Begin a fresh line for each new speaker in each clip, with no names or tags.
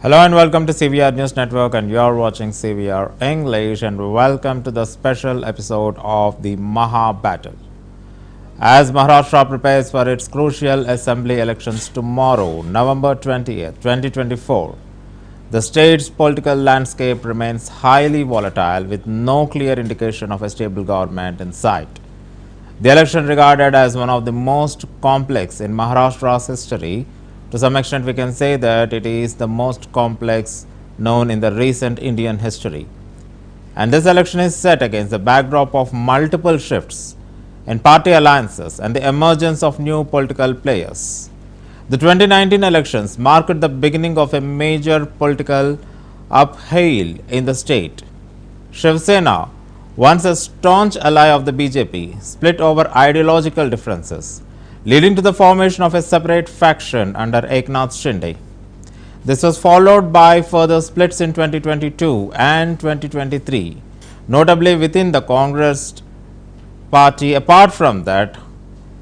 Hello and welcome to CVR News Network, and you are watching CVR English, and welcome to the special episode of the Maha Battle. As Maharashtra prepares for its crucial assembly elections tomorrow, November 20th, 2024, the state's political landscape remains highly volatile with no clear indication of a stable government in sight. The election, regarded as one of the most complex in Maharashtra's history, to some extent we can say that it is the most complex known in the recent Indian history. And this election is set against the backdrop of multiple shifts in party alliances and the emergence of new political players. The 2019 elections marked the beginning of a major political upheaval in the state. Shiv Sena, once a staunch ally of the BJP, split over ideological differences, leading to the formation of a separate faction under Eknath Shinde. This was followed by further splits in 2022 and 2023, notably within the Congress party. Apart from that,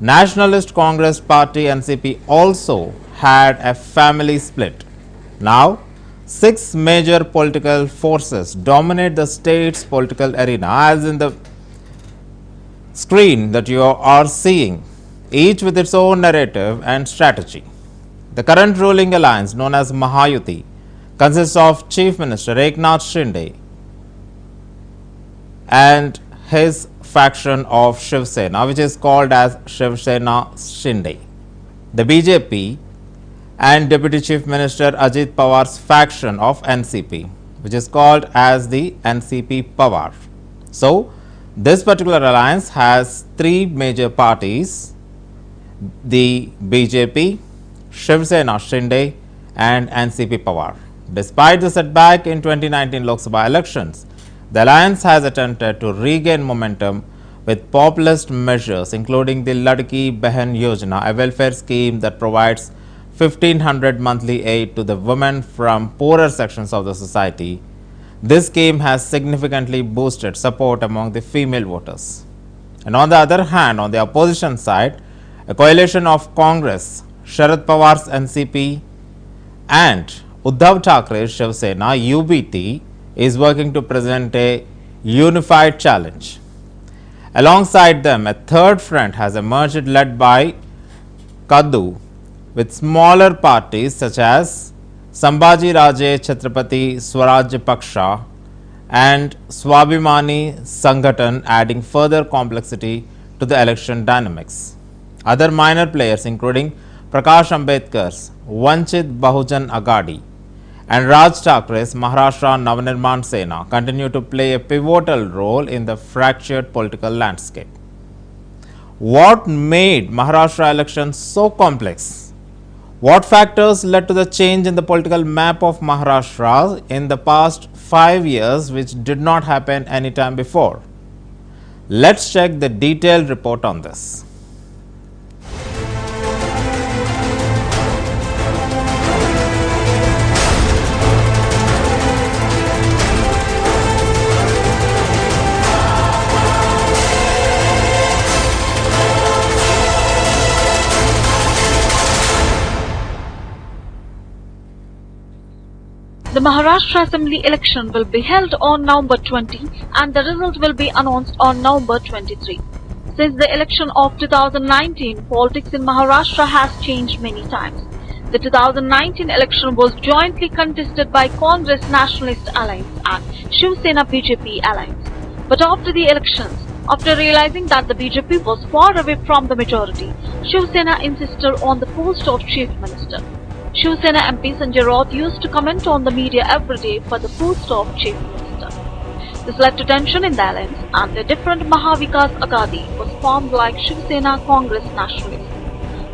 Nationalist Congress Party NCP also had a family split. Now, 6 major political forces dominate the state's political arena, as in the screen that you are seeing, each with its own narrative and strategy. The current ruling alliance, known as Mahayuti, consists of Chief Minister Eknath Shinde and his faction of Shiv Sena, which is called as Shiv Sena Shinde. The BJP and Deputy Chief Minister Ajit Pawar's faction of NCP, which is called as the NCP Pawar. So, this particular alliance has 3 major parties: the BJP, Shiv Sena Shinde and NCP Pawar. Despite the setback in 2019 Lok Sabha elections, the alliance has attempted to regain momentum with populist measures, including the Ladki Behan Yojana, a welfare scheme that provides 1,500 monthly aid to the women from poorer sections of the society. This scheme has significantly boosted support among the female voters. And on the other hand, on the opposition side, a coalition of Congress, Sharad Pawar's NCP and Uddhav Thackeray's Shiv Sena UBT is working to present a unified challenge. Alongside them, a third front has emerged, led by Kaddu, with smaller parties such as Sambhaji Raje Chhatrapati Swarajya Paksha and Swabhimani Sanghatan, adding further complexity to the election dynamics. Other minor players, including Prakash Ambedkar's Vanchit Bahujan Agadi and Raj Thakrae's Maharashtra Navnirman Sena, continue to play a pivotal role in the fractured political landscape. What made Maharashtra elections so complex? What factors led to the change in the political map of Maharashtra in the past 5 years, which did not happen any time before? Let's check the detailed report on this.
The Maharashtra Assembly election will be held on November 20 and the result will be announced on November 23. Since the election of 2019, politics in Maharashtra has changed many times. The 2019 election was jointly contested by Congress Nationalist Alliance and Shiv Sena BJP Alliance. But after the elections, after realizing that the BJP was far away from the majority, Shiv Sena insisted on the post of Chief Minister. Shiv Sena MP Sanjay Raut used to comment on the media every day for the post of Chief Minister. This led to tension in the alliance, and the different Mahavikas Agadi was formed like Shiv Sena Congress Nationalist.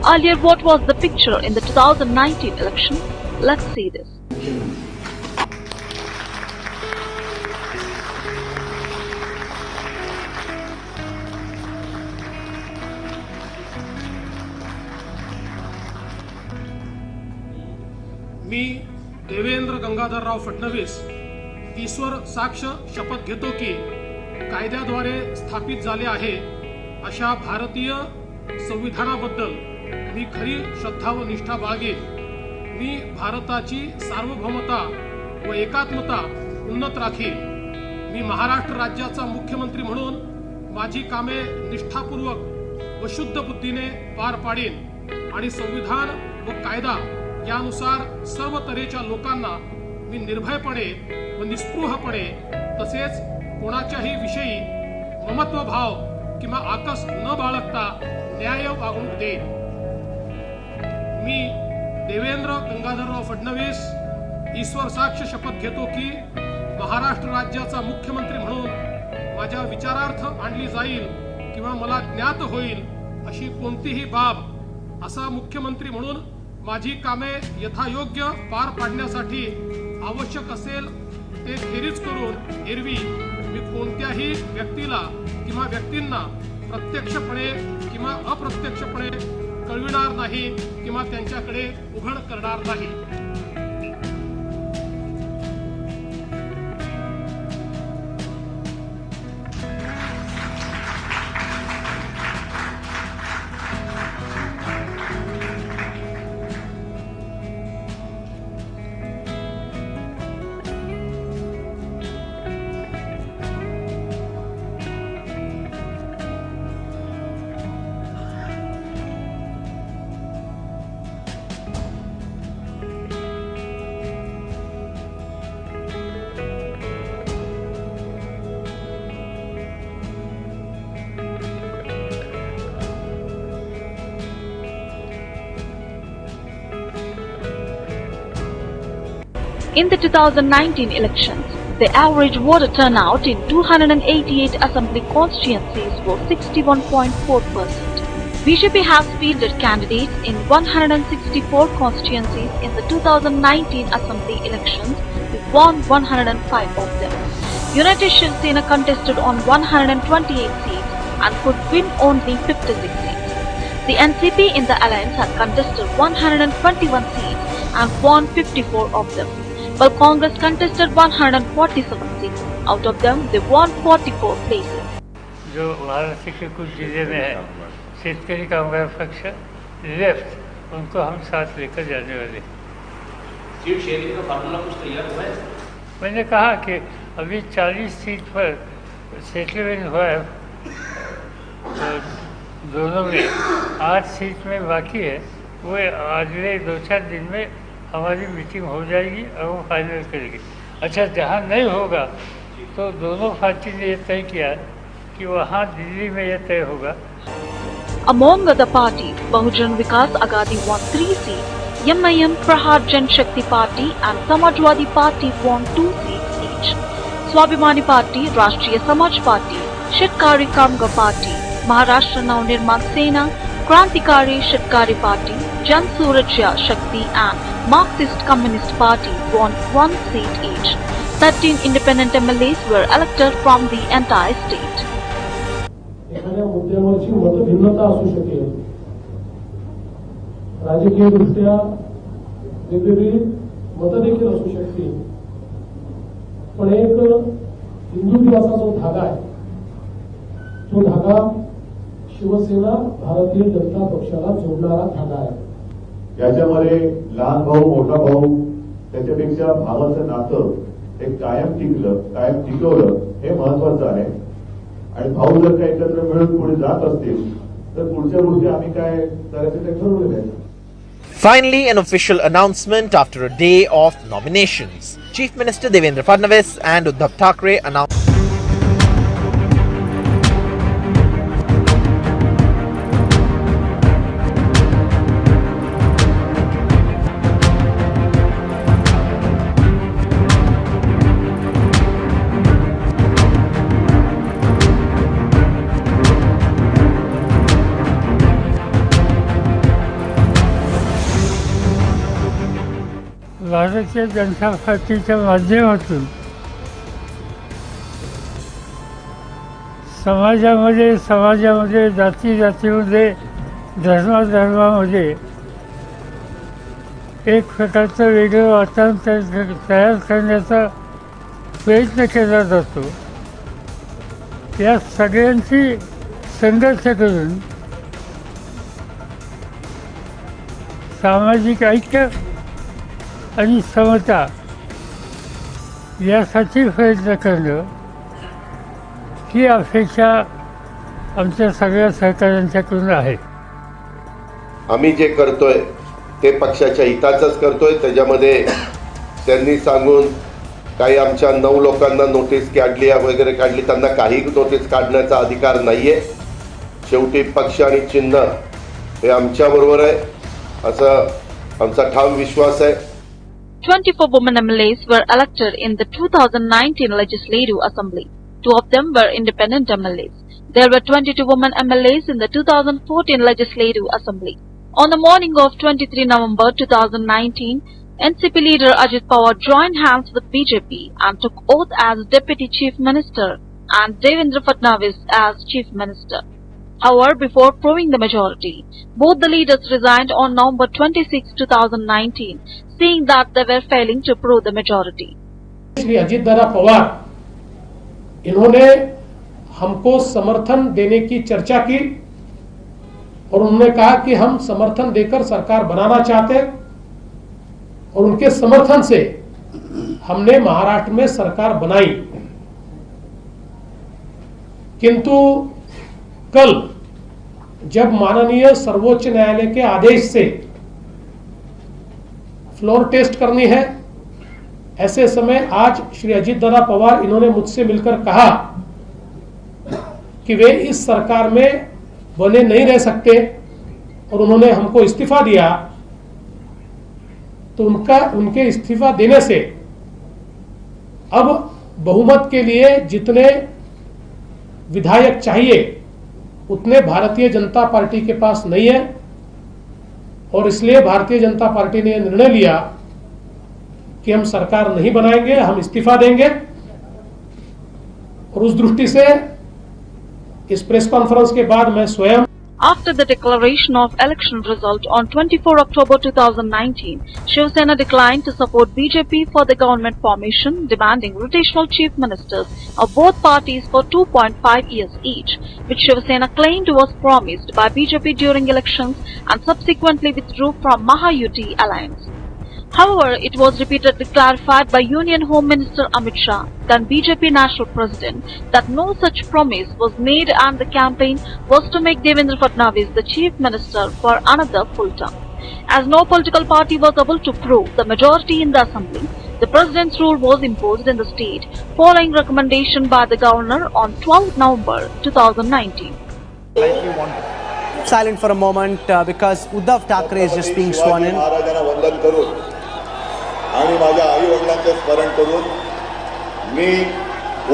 Earlier, what was the picture in the 2019 election? Let's see this.
मी देवेंद्र गंगाधरराव फडणवीस ईश्वर साक्ष शपथ घेतो की कायद्याद्वारे स्थापित झाले आहे अशा भारतीय संविधानाबद्दल मी खरी श्रद्धा व निष्ठा बाळगेन मी भारताची सार्वभौमता व एकात्मता उन्नत राखीन. मी महाराष्ट्र राज्याचा मुख्यमंत्री म्हणून माझी कामे निष्ठापूर्वक व शुद्ध बुद्धीने पार पाडीन आणि संविधान व कायदा यानुसार सर्व तऱ्हेच्या लोकांना मी निर्भयपणे व निस्पृहपणे तसेच कोणाच्याही विषयी ममत्व भाव किंवा आकस न बाळगता न्याय वागणूक देईन. मी देवेंद्र गंगाधरराव फडणवीस ईश्वर साक्ष शपथ घेतो की महाराष्ट्र राज्याचा मुख्यमंत्री म्हणून माझ्या विचारार्थ आणली जाईल किंवा मला ज्ञात होईल अशी कोणतीही बाब असा मुख्यमंत्री म्हणून माझी कामे यथायोग्य पार पाडण्यासाठी आवश्यक असेल ते खेरीज करून एरवी मी कोणत्याही व्यक्तीला किंवा व्यक्तींना प्रत्यक्षपणे किंवा अप्रत्यक्षपणे कळविणार नाही किंवा त्यांच्याकडे उघड करणार नाही.
In the 2019 elections, the average voter turnout in 288 assembly constituencies was 61.4%. BJP has fielded candidates in 164 constituencies in the 2019 assembly elections. We won 105 of them. United Shiv Sena contested on 128 seats and could win only 56 seats. The NCP in the alliance had contested 121 seats and won 54 of them, while Congress contested 147 seats. Out of them, they won 44 places.
जो महाराष्ट्र के कुछ जिले में है, शेतकरी कामगार पक्ष left, उनको हम साथ लेकर जाने वाले.
सीट शेयरिंग का फार्मूला कुछ तैयार हुआ है?
मैंने कहा कि अभी 40 सीट पर सेटलमेंट हुआ है, तो दोनों में 8 सीट में बाकी है. वो अगले 2-4 दिन में हमारी मीटिंग हो जाएगी और वो फाइनल करेगी. अच्छा, जहाँ नहीं होगा तो दोनों पार्टी ने ये तय किया कि वहाँ दिल्ली में ये तय होगा.
Among other parties, Bahujan Vikas Aghadi won 3 seats, MIM, Prahar Jan Shakti Party and Samajwadi Party won 2 seats each. Swabhimani Party, Rashtriya Samaj Party, Shitkari Kamgar Party, Maharashtra Navnirman Sena, Krantikari Shitkari Party, Jan Surajya Shakti and Marxist Communist Party won 1 seat each. 13 independent MLAs were elected from the entire state.
एखाद्या मुद्द्यावरची मतभिन्नता असू शकेल, राजकीय दृष्ट्या वेगवेगळी मतं देखील असू शकतील, पण एक हिंदुत्वाचा जो धागा आहे, तो धागा शिवसेना भारतीय जनता पक्षाला जोडणारा धागा आहे.
याच्यामध्ये लहान भाऊ मोठा भाऊ त्याच्यापेक्षा भावाचं नातं एक कायम टिकवलं हे महत्वाचं आहे. आणि भाऊ जर का एकत्र मिळून पुढे जात असतील तर पुढच्या गोष्टी आम्ही काय करायचं ते ठरवलेलं आहे.
Finally, an official announcement after a day of nominations. Chief Minister Devendra Fadnavis and Uddhav Thackeray announced
Bharatiya Janata पार्टीच्या माध्यमातून समाजामध्ये जातीमध्ये धर्मामध्ये एक प्रकारचं वेगळं वातावरण तयार करण्याचा प्रयत्न केला जातो. या सगळ्यांची संघर्ष करून सामाजिक ऐक्य आणि समता यासाठी प्रयत्न करणं ही अपेक्षा आमच्या सगळ्या सहकाऱ्यांच्याकडून आहे.
आम्ही जे करतोय ते पक्षाच्या हिताचंच करतोय. त्याच्यामध्ये त्यांनी सांगून काही आमच्या 9 लोकांना नोटीस काढली वगैरे काढली, त्यांना काही नोटीस काढण्याचा अधिकार नाहीये. शेवटी पक्ष आणि चिन्ह हे आमच्याबरोबर आहे असं आमचा ठाम विश्वास आहे.
24 women MLAs were elected in the 2019 Legislative Assembly. 2 of them were independent MLAs. There were 22 women MLAs in the 2014 Legislative Assembly. On the morning of 23 November 2019, NCP leader Ajit Pawar joined hands with BJP and took oath as Deputy Chief Minister and Devendra Fadnavis as Chief Minister. However, before proving the majority, both the leaders resigned on November 26, 2019, seeing that they were failing to prove the majority.
Shri Ajit Dada Pawar इन्होंने हमको समर्थन देने की चर्चा की और उन्होंने कहा कि हम समर्थन देकर सरकार बनाना चाहते हैं और उनके समर्थन से हमने महाराष्ट्र में सरकार बनाई. किंतु कल जब माननीय सर्वोच्च न्यायालय के आदेश से फ्लोर टेस्ट करनी है, ऐसे समय आज श्री अजीत दादा पवार इन्होंने मुझसे मिलकर कहा कि वे इस सरकार में बने नहीं रह सकते और उन्होंने हमको इस्तीफा दिया. तो उनके इस्तीफा देने से अब बहुमत के लिए जितने विधायक चाहिए उतने भारतीय जनता पार्टी के पास नहीं है और इसलिए भारतीय जनता पार्टी ने निर्णय लिया कि हम सरकार नहीं बनाएंगे, हम इस्तीफा देंगे. और उस दृष्टि से इस प्रेस कॉन्फ्रेंस के बाद मैं स्वयं
After the declaration of election result on 24 October 2019, Shiv Sena declined to support BJP for the government formation, demanding rotational chief ministers of both parties for 2.5 years each, which Shiv Sena claimed was promised by BJP during elections and subsequently withdrew from Maha-UT alliance. However, it was repeatedly clarified by Union Home Minister Amit Shah, then BJP National President, that no such promise was made and the campaign was to make Devendra Fadnavis the Chief Minister for another full term. As no political party was able to prove the majority in the assembly, the President's rule was imposed in the state, following recommendation by the Governor on 12 November 2019.
Silent for a moment because Uddhav Thackeray is just being sworn in.
आणि माझ्या आई वडिलांचे स्मरण करून मी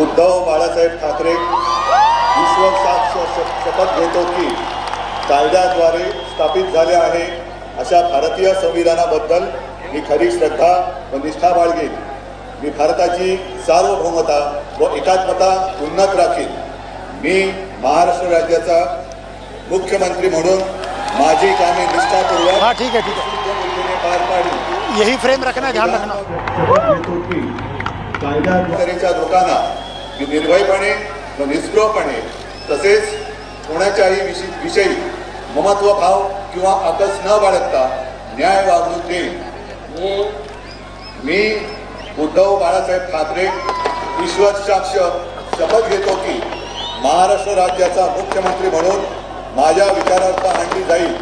उद्धव बाळासाहेब ठाकरे विश्वास शपथ घेतो की कायद्याद्वारे स्थापित झाले आहे अशा भारतीय संविधानाबद्दल मी खरी श्रद्धा व निष्ठा बाळगेन. मी भारताची सार्वभौमता व एकात्मता उन्नत राखीन. मी महाराष्ट्र राज्याचा मुख्यमंत्री म्हणून माझी कामे निष्ठापूर्वक
ठीक है
पार पाडी.
यही फ्रेम रखना, ध्यान रखना.
कायद्याच्या लोकांना मी निर्भयपणे व निष्ठुरपणे तसेच कोणाच्याही विषयी ममत्वभाव किंवा आकस न बाळगता न्याय वागणूक देईन. मी उद्धव बाळासाहेब ठाकरे विश्वासाक्ष शपथ घेतो की महाराष्ट्र राज्याचा मुख्यमंत्री म्हणून माझ्या विचारार्थ आणली जाईल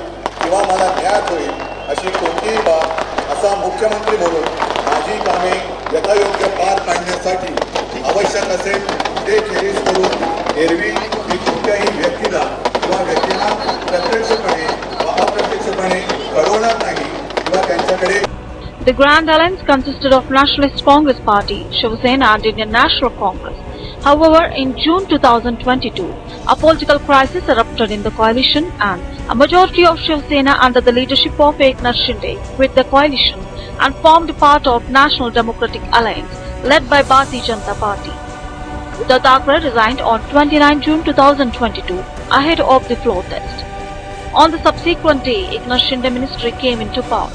किंवा मला न्याय होईल अशी कोणतीही बाब असा मुख्यमंत्री म्हणून माझी कामे यथायोग्य पार पाडण्यासाठी आवश्यक असेल ते खेरीज करून एरवी मी कोणत्याही व्यक्तीला किंवा व्यक्तीला प्रत्यक्षपणे व अप्रत्यक्षपणे कळवणार नाही किंवा त्यांच्याकडे.
The Grand Alliance consisted of Nationalist Congress Party, Shiv Sena and Indian National Congress. However, in June 2022, a political crisis erupted in the coalition and a majority of Shiv Sena under the leadership of Eknath Shinde quit the coalition and formed part of National Democratic Alliance led by Bharatiya Janata Party. Uddhav Thackeray resigned on 29 June 2022 ahead of the floor test. On the subsequent day, Eknath Shinde ministry came into power.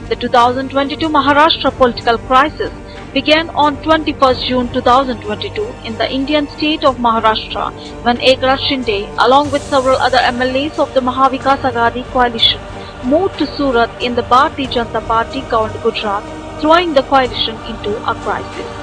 The 2022 Maharashtra political crisis began on 21st June 2022 in the Indian state of Maharashtra when Eknath Shinde, along with several other MLAs of the Mahavikas Aghadi coalition, moved to Surat in the Bharatiya Janata Party governed Gujarat, throwing the coalition into a crisis.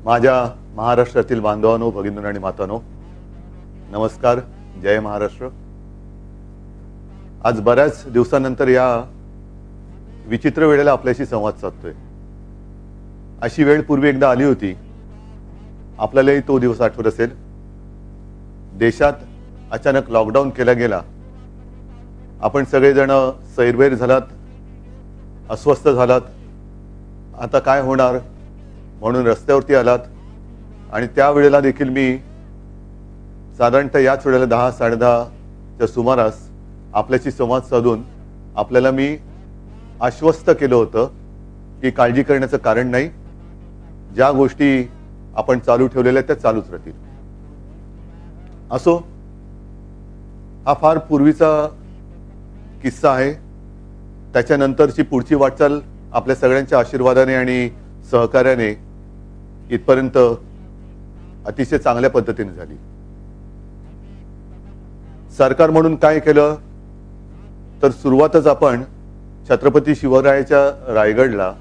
माझ्या महाराष्ट्रातील बांधवांनो, भगिनींनो आणि मातांनो, नमस्कार. जय महाराष्ट्र. आज बऱ्याच दिवसानंतर या विचित्र वेळेला आपल्याशी संवाद साधतोय. अशी वेळ पूर्वी एकदा आली होती. आपल्यालाही तो दिवस आठवत असेल. देशात अचानक लॉकडाऊन केला गेला. आपण सगळेजण सैरवैर झालात, अस्वस्थ झालात. आता काय होणार म्हणून रस्त्यावरती आलात. आणि त्यावेळेला देखील मी साधारणतः याच वेळेला 10-10:30च्या सुमारास आपल्याशी संवाद साधून आपल्याला मी आश्वस्त केलं होतं की काळजी करण्याचं कारण नाही. ज्या गोष्टी आपण चालू ठेवलेल्या त्या चालूच राहतील. असो, हा फार पूर्वीचा किस्सा आहे. त्याच्यानंतरची पुढची वाटचाल आपल्या सगळ्यांच्या आशीर्वादाने आणि सहकार्याने इथपर्यंत अतिशय चांगल्या पद्धतीने झाली. सरकार म्हणून काय केलं तर सुरुवातच आपण छत्रपती शिवरायाच्या रायगडला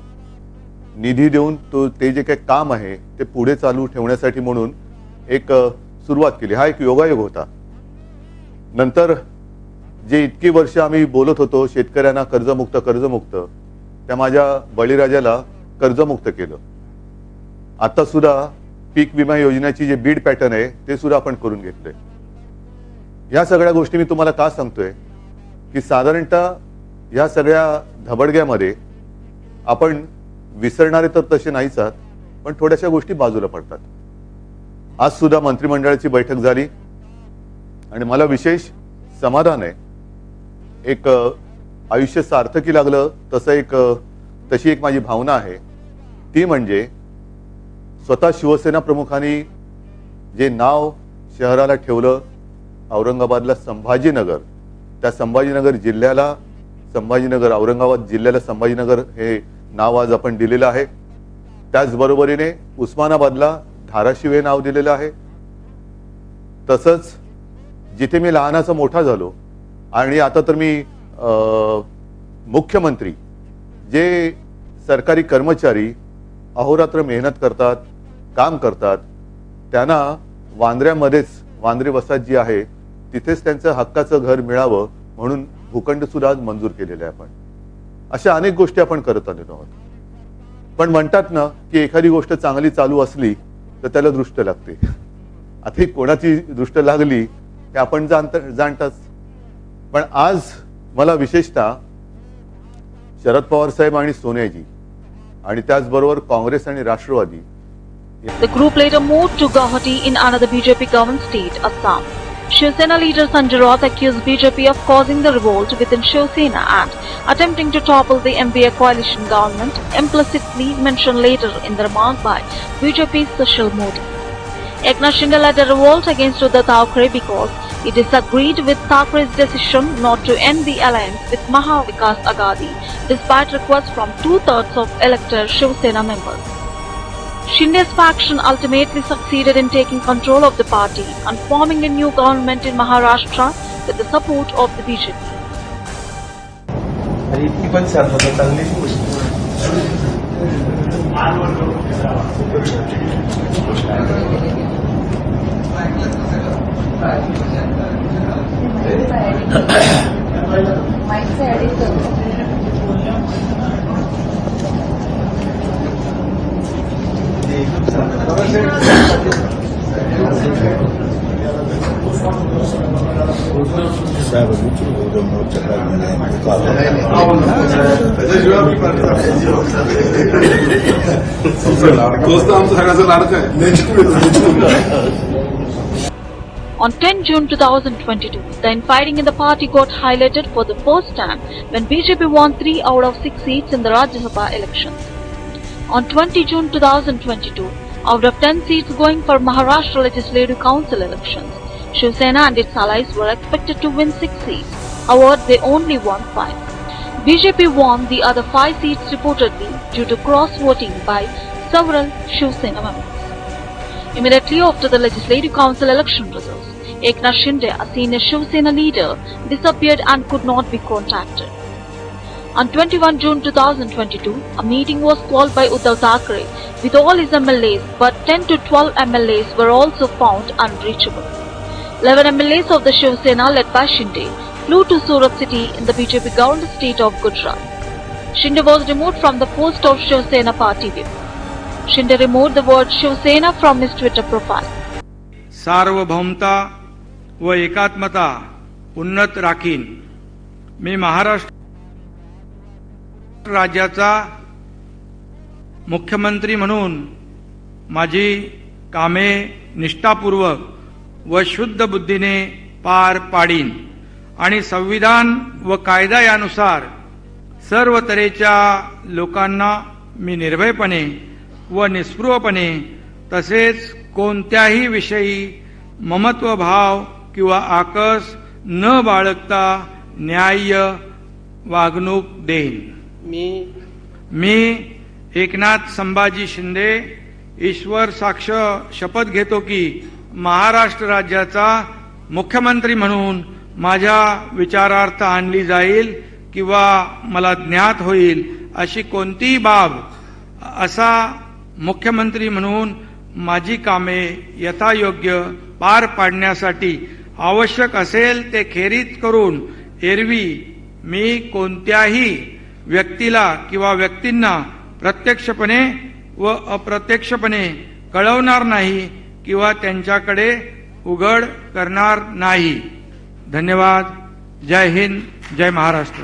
निधी देऊन ते जे काही काम आहे ते पुढे चालू ठेवण्यासाठी म्हणून एक सुरुवात केली. हा एक योगायोग होता. नंतर जे इतकी वर्ष आम्ही बोलत होतो शेतकऱ्यांना कर्जमुक्त, त्या माझ्या बळीराजाला कर्जमुक्त केलं. आता सुद्धा पीक विमा योजनेची जे बीड पॅटर्न आहे ते सुद्धा आपण करून घेतलंय. या सगळ्या गोष्टी मी तुम्हाला का सांगतोय की साधारणतः या सगळ्या धबडग्यामध्ये आपण विसरणारे तर तसे नाहीच आहात, पण थोड्याशा गोष्टी बाजूला पडतात. आज सुद्धा मंत्रिमंडळाची बैठक झाली आणि मला विशेष समाधान आहे. एक आयुष्य सार्थकी लागलं तशी एक माझी भावना आहे. ती म्हणजे स्वतः शिवसेना प्रमुखांनी जे नाव शहराला ठेवलं औरंगाबादला संभाजीनगर, त्या संभाजीनगर जिल्ह्याला औरंगाबाद जिल्ह्याला संभाजीनगर हे नाव आज आपण दिलेलं आहे. त्याचबरोबरीने उस्मानाबादला धाराशिव हे नाव दिलेलं आहे. तसंच जिथे मी लहानाचा मोठा झालो आणि आता तर मी मुख्यमंत्री, जे सरकारी कर्मचारी अहोरात्र मेहनत करतात, काम करतात, त्यांना वांद्रे वसाहत जी आहे तिथेच त्यांचं हक्काचं घर मिळावं म्हणून भूखंड सुद्धा आज मंजूर केलेले आहे. आपण अशा अनेक गोष्टी आपण करत आलेलो आहोत. पण म्हणतात ना की एखादी गोष्ट चांगली चालू असली तर त्याला दृष्ट लागते. आता ही कोणाची दृष्ट लागली हे आपण जाणताच. पण आज मला विशेषतः शरद पवार साहेब आणि सोनियाजी आणि त्याचबरोबर काँग्रेस आणि राष्ट्रवादी.
The group later moved to Guwahati in another BJP governed state, Assam. Shiv Sena leader Sanjay Raut accused BJP of causing the revolt within Shiv Sena and attempting to topple the MBA coalition government, implicitly mentioned later in the remark by BJP's Sushil Modi. Eknath Shinde led a revolt against Uddhav Thackeray because he disagreed with Thackeray's decision not to end the alliance with Maha Vikas Aghadi, despite requests from 2/3 of elected Shiv Sena members. Shinde's faction ultimately succeeded in taking control of the party and forming a new government in Maharashtra with the support of the BJP. On 10 June 2022, the infighting in the party got highlighted for the first time when BJP won 3 out of 6 seats in the Rajya Sabha elections. On 20 June 2022, out of 10 seats going for Maharashtra Legislative Council elections, Shiv Sena and its allies were expected to win 6 seats. However, they only won 5. BJP won the other 5 seats reportedly due to cross-voting by several Shiv Sena members. Immediately after the Legislative Council election results, Eknath Shinde, a senior Shiv Sena leader, disappeared and could not be contacted. On 21 June 2022, a meeting was called by Uddhav Thackeray with all his MLAs, but 10 to 12 MLAs were also found unreachable. 11 MLAs of the Shiv Sena led by Shinde flew to Surat city in the BJP governed state of Gujarat. Shinde was removed from the post of Shiv Sena party whip. Shinde removed the word Shiv Sena from his Twitter profile.
सार्वभौमता व एकात्मता उन्नत Rakhine. मी महाराष्ट्र राज्याचा मुख्यमंत्री म्हणून माझी कामे निष्ठापूर्वक व शुद्ध बुद्धीने पार पाडीन आणि संविधान व कायदा यानुसार सर्व तऱ्हेच्या लोकांना मी निर्भयपणे व निस्पृहपणे तसेच कोणत्याही विषयी ममत्व भाव किंवा आकस न बाळगता न्याय्य वागणूक देईन. मी एकनाथ संभाजी शिंदे ईश्वर साक्ष शपथ घेतो की महाराष्ट्र राज्याचा मुख्यमंत्री म्हणून माझ्या विचारार्थ आणली जाईल किंवा मला ज्ञात होईल अशी कोणतीही बाब असा मुख्यमंत्री म्हणून माझी कामे यथायोग्य पार पाडण्यासाठी आवश्यक असेल ते खेरीज करून एरवी मी कोणत्याही व्यक्तीला किंवा व्यक्तींना प्रत्यक्षपणे व अप्रत्यक्षपणे कळवणार नाही किंवा त्यांच्याकडे उघड करणार नाही. धन्यवाद. जय हिंद. जय Maharashtra.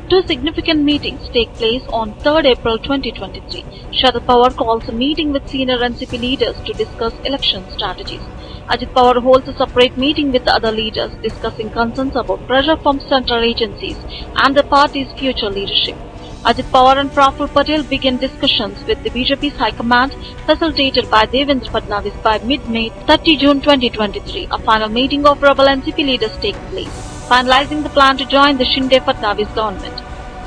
Two significant meetings take place on 3rd April 2023. Sharad Pawar calls a meeting with senior NCP leaders to discuss election strategies. Ajit Pawar holds a separate meeting with the other leaders discussing concerns about pressure from central agencies and the party's future leadership. Ajit Pawar and Praful Patel began discussions with the BJP's High Command, facilitated by Devendra Fadnavis by mid-May 30 June 2023. A final meeting of rebel NCP leaders takes place, finalizing the plan to join the Shinde-Fadnavis government.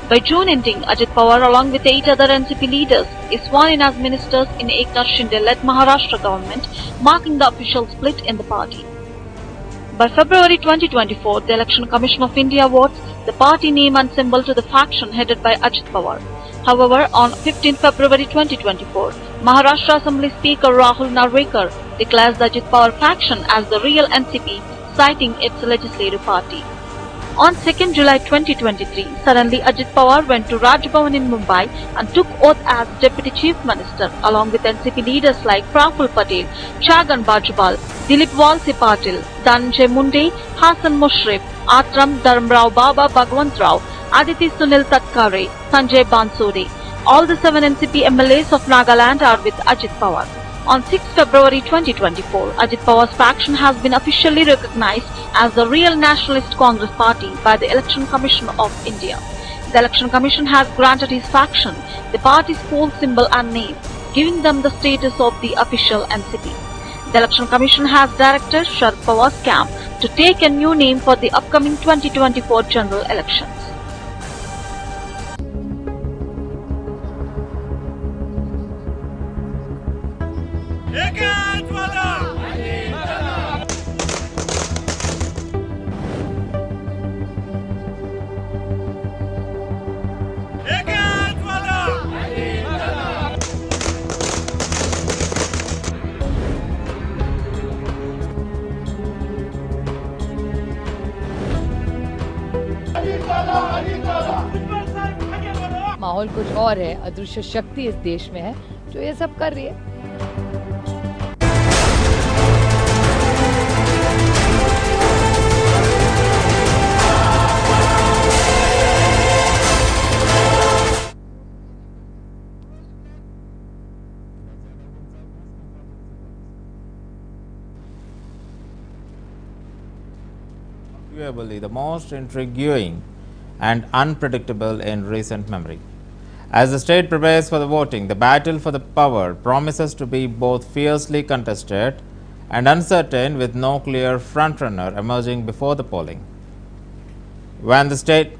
By June ending, Ajit Pawar along with 8 other NCP leaders is sworn in as ministers in Eknath Shinde-led Maharashtra government, marking the official split in the party. By February 2024, the Election Commission of India awards the party name and symbol to the faction headed by Ajit Pawar. However, on 15 February 2024, Maharashtra Assembly Speaker Rahul Narvekar declares the Ajit Pawar faction as the real NCP, citing its legislative party. On 2nd July 2023, suddenly Ajit Pawar went to Raj Bhavan in Mumbai and took oath as Deputy Chief Minister, along with NCP leaders like Praful Patel, Chhagan Bhujbal, Dilip Walse Patil, Dhananjay Munde, Hasan Mushrif, Atram Dharamrao Baba Bhagwantrao, Aditi Sunil Tatkare, Sanjay Bansode. All the 7 NCP MLAs of Nagaland are with Ajit Pawar. On 6 February 2024, Ajit Pawar's faction has been officially recognized as the real Nationalist Congress Party by the Election Commission of India. The Election Commission has granted his faction the party's poll symbol and name, giving them the status of the official NCP. The Election Commission has directed Sharad Pawar's camp to take a new name for the upcoming 2024 general elections.
माहौल कुछ और है, अदृश्य शक्ति इस देश में है जो ये सब कर रही है।
Arguably the most intriguing and unpredictable in recent memory. As the state prepares for the voting, the battle for the power promises to be both fiercely contested and uncertain, with no clear frontrunner emerging before the polling. When the state